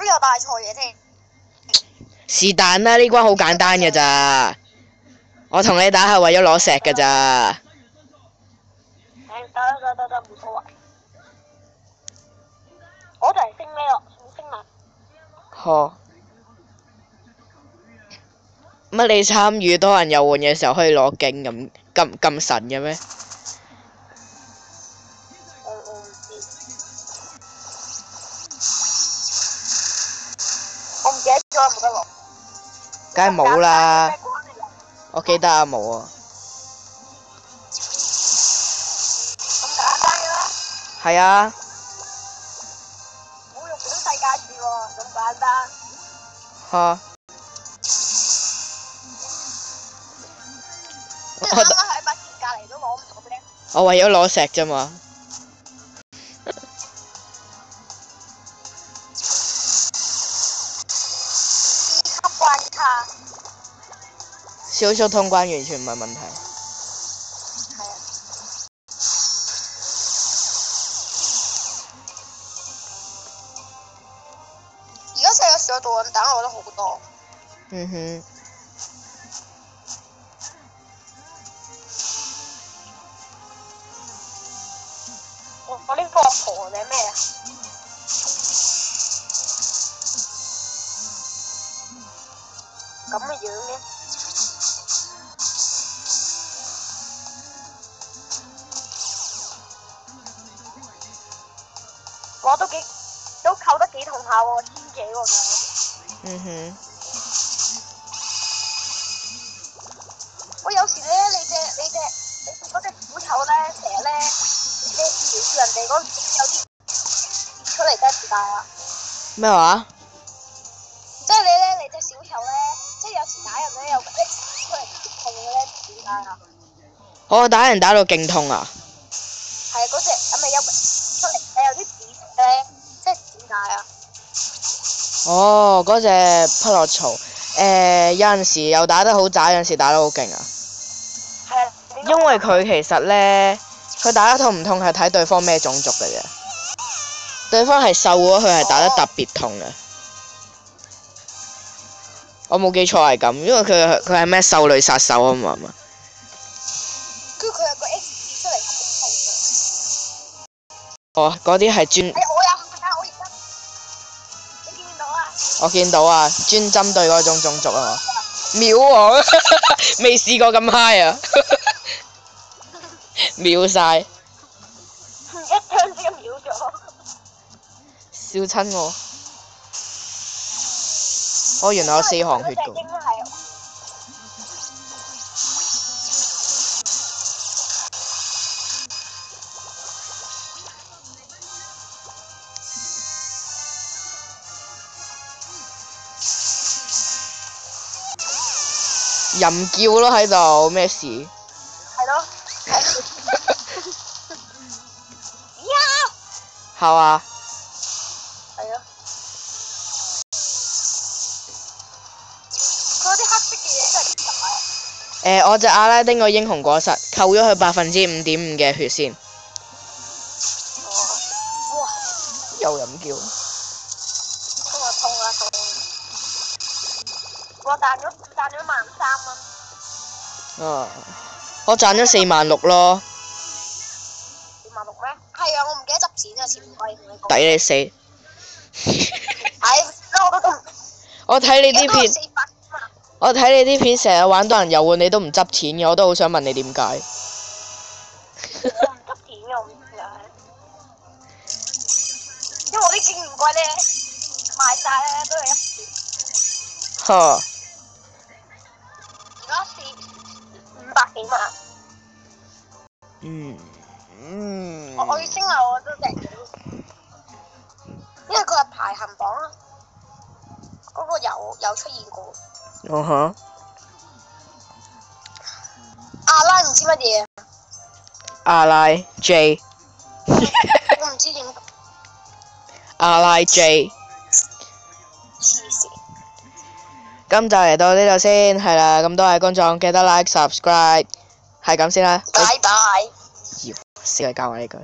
又帶錯嘢添。是但啦，呢關好簡單㗎咋。我同你打係為咗攞石㗎咋。得，冇所謂。我就係升呢咯，升啦。呵。乜你參與多人遊玩嘅時候可以攞勁咁神嘅咩？我唔知。我唔記得咗有冇得攞。梗係冇啦。我記得啊，冇啊。咁簡單嘅啦。係啊。冇用本世界樹喎，咁簡單。嚇。即係啱啱喺把劍隔離都攞唔到咩？我為咗攞石啫嘛。二級關卡。小速通關完全唔係問題。係啊。而家細個時候做緊蛋，我覺得好多。嗯哼。我呢個阿婆定咩啊？咁嘅樣嘅。我都扣得幾痛下喎，千幾喎仲。嗯哼。我有時咧，你嗰隻小丑咧，成日咧，你描述人哋嗰有啲出嚟得點解啊？咩話？即係你隻小丑咧，即係有時打人咧，有啲出嚟痛嘅咧，點解啊？我打人打到勁痛啊！係啊，嗰隻咪有出嚟有啲紫色咧，即係點解啊？哦，嗰隻匹諾曹，有陣時又打得好渣，有陣時打得好勁啊！係啊。因為佢其實咧，佢打得痛唔痛係睇對方咩種族嘅啫。對方係瘦嘅話，佢係打得特別痛嘅。我冇記錯係咁，因為佢係咩獸類殺手啊嘛。跟住佢有個 X 字出嚟好痛㗎。哦，嗰啲係專。我有睇下，我而家你見唔見到啊？我見到啊，專針對嗰種種族啊。秒我，未試過咁 high 啊！秒晒。一槍即刻秒咗。笑親我。我原來有4行血㗎。淫叫咯喺度，咩事？係咯。係嘛？係啊。佢嗰啲黑色嘅嘢真係點解啊？我隻阿拉丁個英雄果實扣咗佢5.5%嘅血先。哇！又淫叫。痛啊！我賺咗13,000蚊。啊！我賺咗46000咯。46000咩？係啊，我唔記得執錢啊，錢唔貴同你講。抵你死！我睇你啲片，我睇你啲片成日玩多人遊玩，你都唔執錢嘅，我都好想問你點解。我唔執錢嘅，我唔知啊。因為我啲經驗貴咧，賣晒咧都係1錢。呵。而家500幾萬。我要升啦，我都值。因為佢係排行榜啊，嗰個有出現過。哦哈。阿拉唔知乜嘢。阿拉 J。我唔知點。阿拉 J。黐線。咁就嚟到呢度先，係啦，咁多位觀眾記得 like subscribe，係咁先啦。拜拜。妖，先嚟教我呢句。